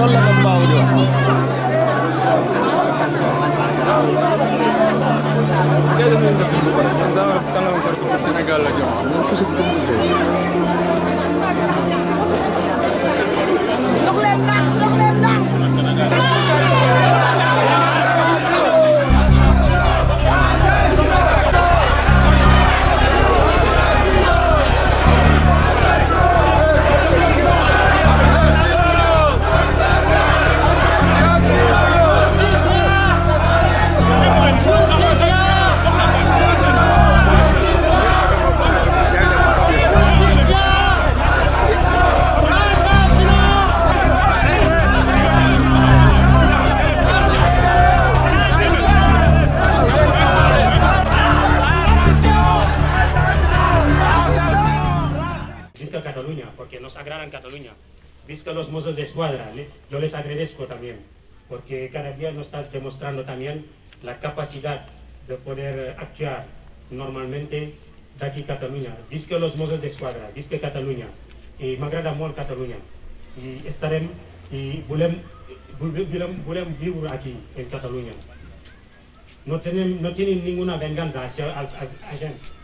loolu la doon baaw di wax. Sénégal la jëm. Porque nos agradan Cataluña. Visto los mozos de escuadra, yo les agradezco también, porque cada día nos están demostrando también la capacidad de poder actuar normalmente de aquí Cataluña. Visto los mozos de escuadra, visto Cataluña, y me agrada mucho Cataluña. Y estaremos, y volem vivir aquí en Cataluña. No tienen ninguna venganza hacia la gente.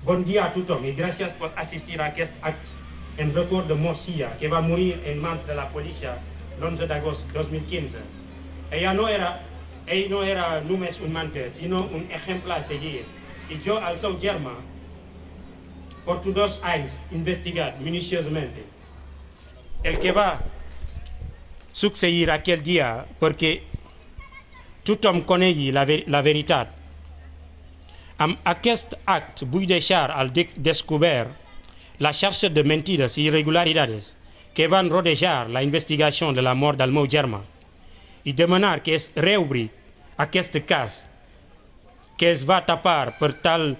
Bon dia a tothom i gràcies per assistir a aquest acte en record de Morcia, que va morir en mans de la policia l'11 d'agost 2015. Ell no era només un mentor, sinó un exemple a seguir. I jo, el seu germà, porto 2 anys investigat minuciosament el que va succeir aquell dia perquè tothom conegui la veritat. Amb aquest acte vull deixar al descobert la xarxa de mentides i irregularidades que van rodejar la investigació de la mort del meu germà i demanar que es reobri aquest cas que es va tapar per tal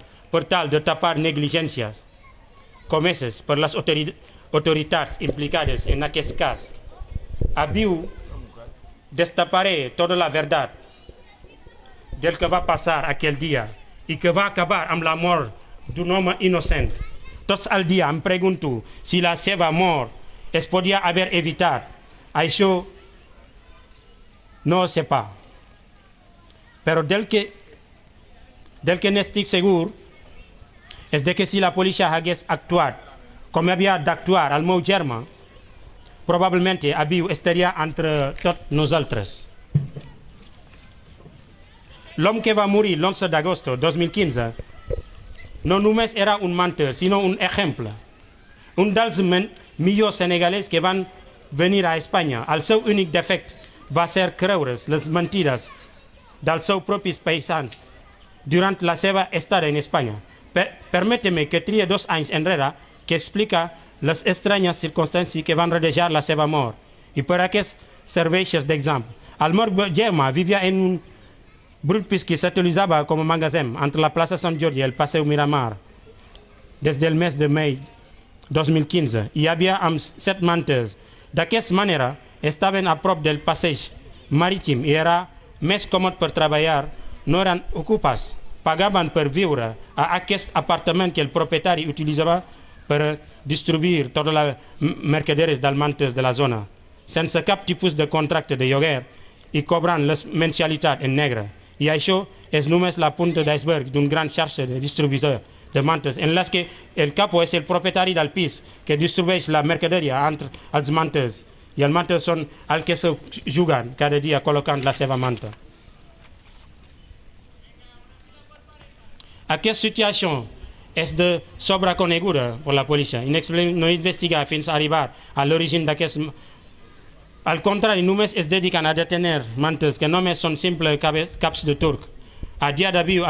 de tapar negligències comeses per les autoritats implicades en aquest cas. Aviu destaparé tota la veritat del que va passar aquell dia i que va acabar amb la mort d'un home innocent. Tots el dia em pregunto si la seva mort es podia haver evitat. Això no ho sé pas. Però del que n'estic segur és de que si la policia hagués actuat com havia d'actuar el meu germà, probablement Abiu estaria entre tots nosaltres. L'home que va morir l'11 d'agost 2015 no només era un mentor, sinó un exemple. Un dels millors senegalès que van venir a Espanya. El seu únic defecte va ser creure's les mentides dels seus propis paisans durant la seva estada en Espanya. Permeteu-me que trie 2 anys enrere que explica les estranyes circumstàncies que van rodejar la seva mort i per aquest serveixes d'exemple. El meu germà vivia en un brut pis que s'utilitzava com a magatzem entre la plaça Sant Jordi i el Passeig Miramar des del mes de maig 2015. Hi havia amb 7 manters. D'aquesta manera estaven a prop del passeig marítim i era més còmode per treballar, no eren ocupats, pagaven per viure a aquest apartament que el propietari utilitzava per distribuir totes les mercaderies dels manters de la zona, sense cap tipus de contracte de lloguer i cobrant les mensualitats en negre. I això és només la punta d'iceberg d'un gran xarxa de distribuïdors de mantes, en les que el capo és el propietari del pis que distribueix la mercaderia entre els manters i els manters són els que se juguen cada dia col·locant la seva manta. Aquesta situació és de sobreconeguda per la policia i no investiga fins a arribar a l'origen d'aquest. Al contrari, només es dediquen a detenir manters que només són simples caps de turc. A dia d'avui,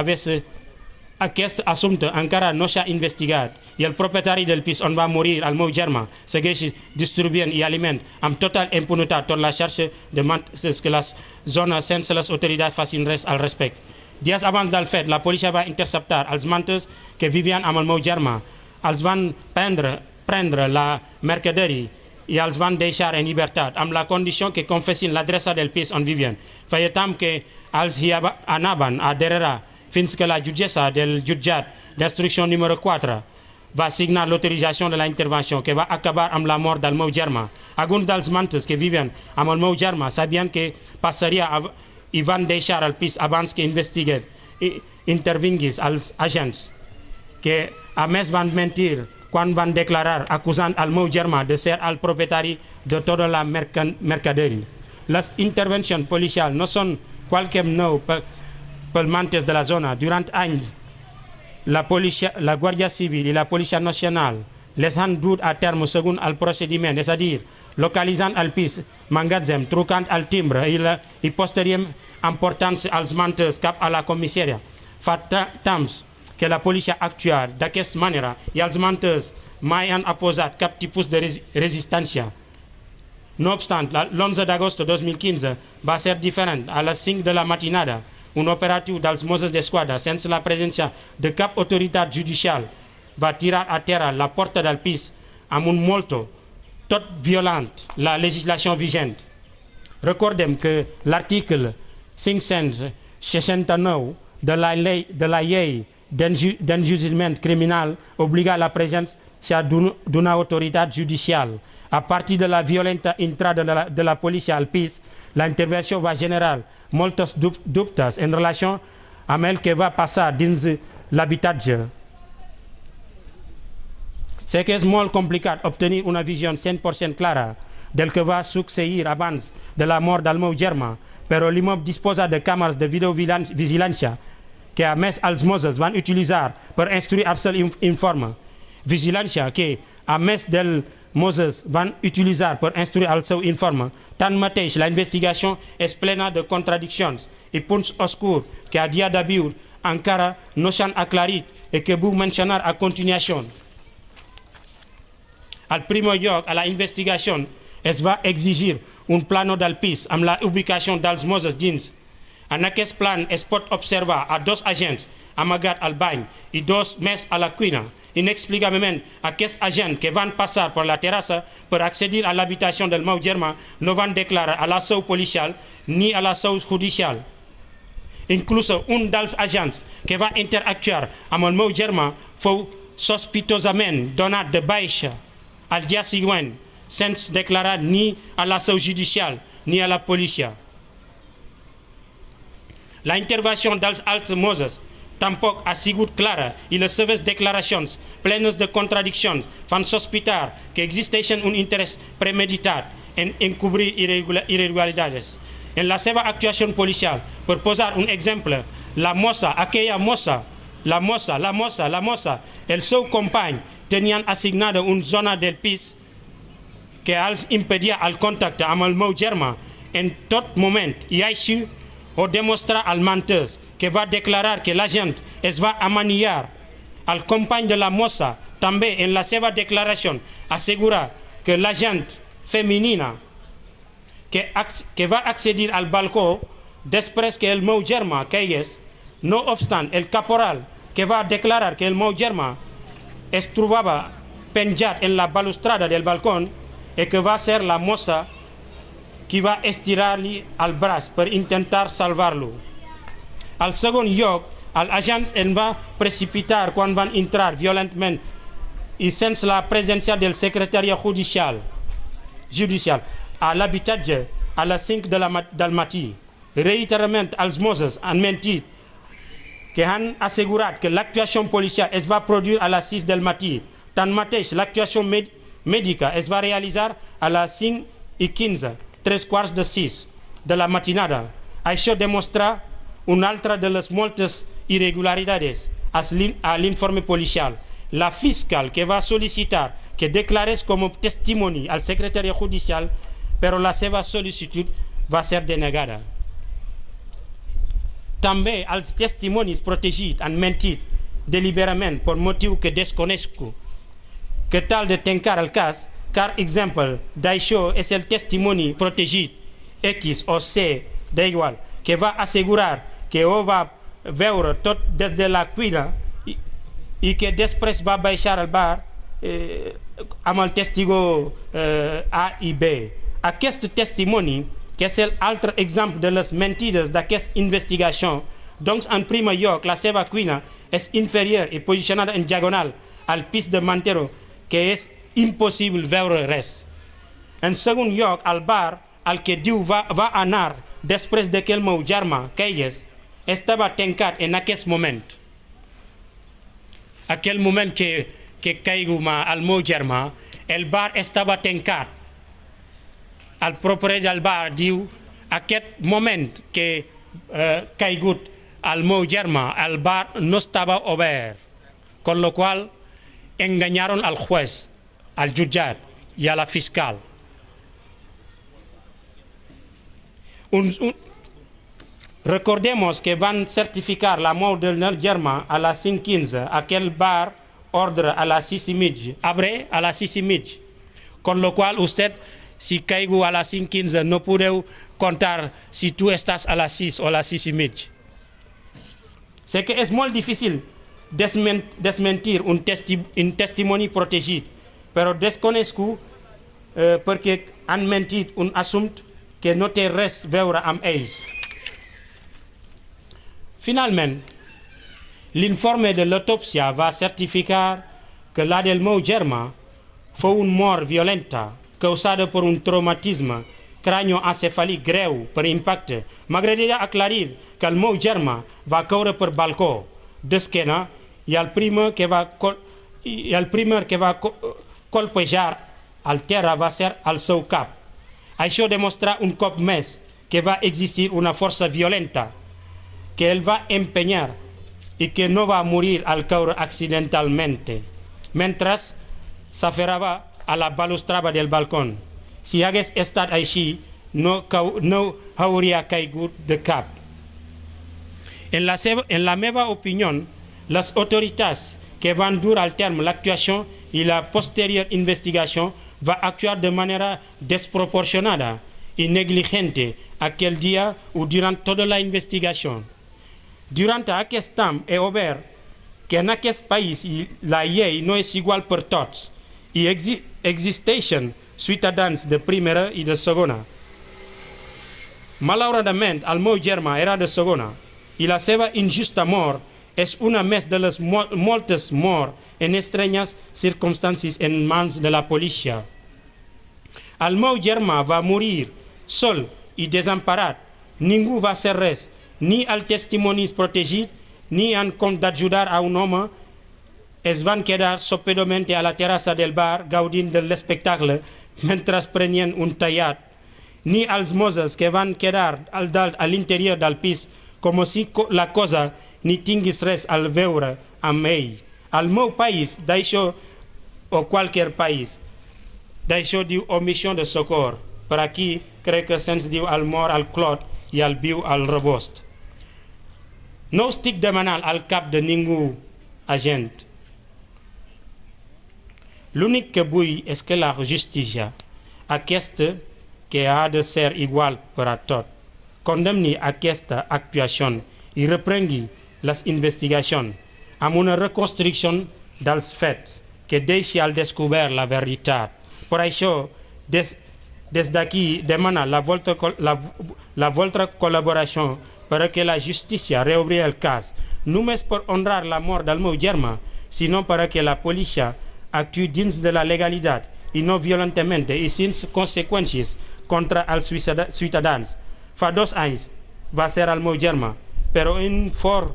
aquest assumpte encara no s'ha investigat i el propietari del pis on va morir el meu germà segueix distribuint i aliment amb total impunitat tota la xarxa de manters que les zones sense les autoritats facin res al respecte. Dies abans del fet, la policia va interceptar els manters que vivien amb el meu germà. Els van prendre la mercaderia i els van deixar en llibertat, amb la condició que confessin l'adreça del pis on vivien. Feia temps que els hi anaven a darrere fins que la jutgessa del jutjat d'instrucció número 4 va signer l'autorisation de l'intervention qui va acabar amb la mort del meu germà. Alguns dels mantes que viven amb el meu germà sabien que passaria i van deixar el pis abans que investiguen i intervinguis els agents, que a més van mentir quan van declarar acusant al meu germà de ser el propietari de tota la mercaderia. Les intervencions policials no són quelcom nou pel mantes de la zona. Durant anys, la Guàrdia Civil i la Policia Nacional les han dut a terme segons el procediment, és a dir, localitzant el pis, magatzem, trucant al timbre i posteriorment emportant-se els mantes cap a la comissaria. Fa temps que la policia ha actuat d'aquesta manera i els mantes mai han oposat cap tipus de resistència. No obstant, l'11 d'agost de 2015 va ser diferent. A les 5 de la matinada, un operatiu dels Mossos d'Esquadra, sense la presència de cap autoritat judicial, va tirar a terra la porta del pis amb un molto, tot violant la legislació vigent. Recordem que l'article 569 de la llei d'enjudiciament criminal obliga la presència d'una autoritat judicial. A partir de la violenta entrada de la policia al pis, la intervenció va generar molts dubtes en relació amb el que va passar dins l'habitatge. Sé que és molt complicat obtenir una visió 100% clara del que va succeir abans de la mort del meu germà, però l'immeuble disposa de càmeres de videovigilància que a més els Mossos van utilitzar per instruir el seu informe. Vigilància que a més dels Mossos van utilitzar per instruir el seu informe. Tanmateix, la investigació és plena de contradiccions i punts oscurs que a dia d'avui encara no s'han aclarit i que vull mencionar a continuació. Al primer lloc, a la investigació es va exigir un plano del pis amb la ubicació dels Mossos dins. En aquest plan es pot observar a dos agents amagats al bany i dos més a la cuina. Inexplicablement, aquests agents que van passar per la terrassa per accedir a l'habitació del meu germà no van declarar a la seu policial ni a la seu judicial. Inclús un dels agents que va interactuar amb el meu germà fou sospitosament donat de baixa al dia següent, sense declarar ni a la seu judicial ni a la policia. La intervenció dels altres Mossos tampoc ha sigut clara i les seves declaracions plenes de contradiccions fan sospitar que existeixen un interès premeditat en encobrir irregularitats. En la seva actuació policial, per posar un exemple, aquella mossa, el seu company tenien assignada una zona del pis que els impedia el contacte amb el meu germà en tot moment i així ho demostra al mentós, que va declarar que l'agent es va amaniar. El company de la mossa també en la seva declaració assegura que l'agent femenina que va accedir al balcó després que el meu germà caigués. No obstant, el caporal que va declarar que el meu germà es trobava penjat en la balustrada del balcó i que va ser la mossa qui va estirar-li el braç per intentar salvar-lo. Al segon lloc, l'agent en va precipitar quan van entrar violentament i sense la presència del secretariat judicial a l'habitatge a les 5 del matí. Reiteradament, els Mossos han mentit que han assegurat que l'actuació policial es va produir a les 6 del matí. Tanmateix, l'actuació mèdica es va realitzar a les 5:15, 5:45 de la matinada. Això demostra una altra de les moltes irregularitats a l'informe policial. La fiscal que va sol·licitar que declarés com a testimoni al secretari judicial, però la seva sol·licitud va ser denegada. També els testimonis protegits han mentit deliberadament per motiu que desconeixo, que tal de tancar el cas, car exemple d'això és el testimoni protegit X o C d'igual, que va assegurar que ho va veure tot des de la cuina i que després va baixar al bar amb el testigo A i B. Aquest testimoni, que és l'altre exemple de les mentides d'aquesta investigació, doncs en primer lloc la seva cuina és inferior i posicionada en diagonal al pis de Mantero, que és impossible veure res. En segon lloc, al bar al que diu va anar després de que el meu germà caigués, estava tancat en aquest moment. Aquell moment que caigu al meu germà, el bar estava tancat. El propietari del bar diu, aquest moment que caigut al meu germà, el bar no estava obert, con lo cual engañaron al juez, al jutjat y a la fiscal. Recordemos que van certificar la mort del germà a las 5:15, aquel bar ordre a las 6:30, abre a las 6:30, con lo cual usted, si caigo a las 5:15, no podeu contar si tú estás a las 6 o a las 6:30. Sé que és molt difícil desmentir un testimoni protegit, però desconegut perquè han mentit un assumpte que no té res a veure amb ells. Finalment, l'informe de l'autòpsia va certificar que la del meu germà fou una mort violenta causada per un traumatisme crânioencefàlic greu per impacte. M'agradaria aclarir que el meu germà va caure per balcó d'esquena i el primer que va colpejar al terra va ser el seu cap. Això demostra un cop més que va existir una força violenta que el va empenyar i que no va morir al caure accidentalment, mentre s'aferrava a la balustrada del balcó. Si hagués estat així, no hauria caigut de cap. En la meva opinió, les autoritats que van dur al terme l'actuació i la posterior investigació va actuar de manera desproporcionada y negligente aquel dia o durant tota la investigació. Durant aquest temps he obert que en aquest país la llei no és igual per tots i existeixen ciutadans de primera i de segona. Malauradament, el meu germà era de segona i la seva injusta mort és una més de les moltes morts en estranyes circumstàncies en mans de la policia. El meu germà va morir sol i desemparat. Ningú va fer res, ni el testimoni protegit, ni en compte d'ajudar a un home. Es van quedar sopedamente a la terrassa del bar gaudint de l'espectacle mentre prenien un tallat. Ni els mossos que van quedar a l'interior del pis com si la cosa ni tingués res a veure amb ell. Al meu país, d'això, o qualsevol país, d'això diu omissió de socor. Per aquí crec que se'ns diu el mort al clot i el viu al rebost. No estic demanant al cap de ningú agent. L'únic que vull és que la justícia, aquesta que ha de ser igual per a tot, condemni aquesta actuació i reprengui les investigacions amb una reconstrucció dels fets que deixi al descobert la veritat. Per això, des d'aquí demana la vostra col·laboració perquè la justícia reobri el cas, només per honrar la mort del meu germà, sinó perquè la policia actuï dins de la legalitat i no violentament i sense conseqüències contra els ciutadans. Fa 2 anys va ser el meu germà, però un fur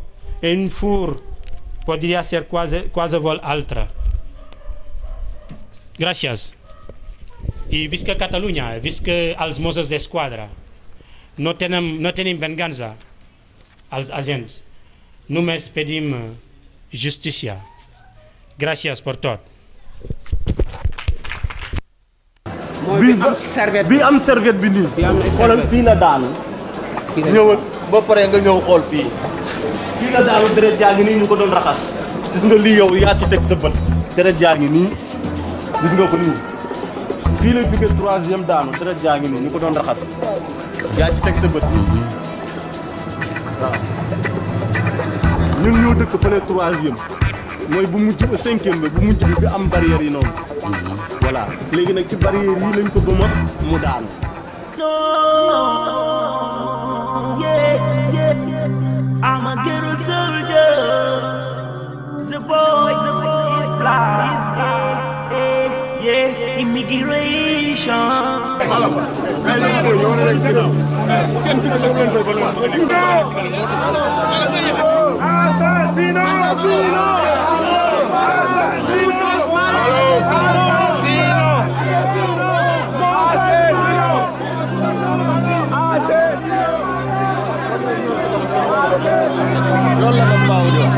podria ser qualsevol altre. Gràcies. I visca Catalunya, visca els Mossos d'Esquadra. No tenim vengança als agents. Només pedim justícia. Gràcies per tot. bi am serviette bi nii. xoolal fii la daanu. ñëwal ba pare nga ñëw xool fii. fii la daanu deret jaa ngi nii ñu ko doon raxas. gis nga lii yow yaa ci teg sa bët. deret jaa ngi nii gis nga ko nii. fii lay jógee 3e daanu deret jaa ngi nii ñu ko doon raxas. yaa ci teg sa bët. waaw ñun ñoo dëkk fële 3e. mooy bu mujj ba 5e bi bu mujj bi am barrière yi noonu. voilà léegi nag ci barrière yi lañ ko bëma mu daanu. I'm a ghetto soldier. The boy is black. loolu la Bamba di wax.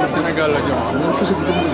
Sénégal la jëm.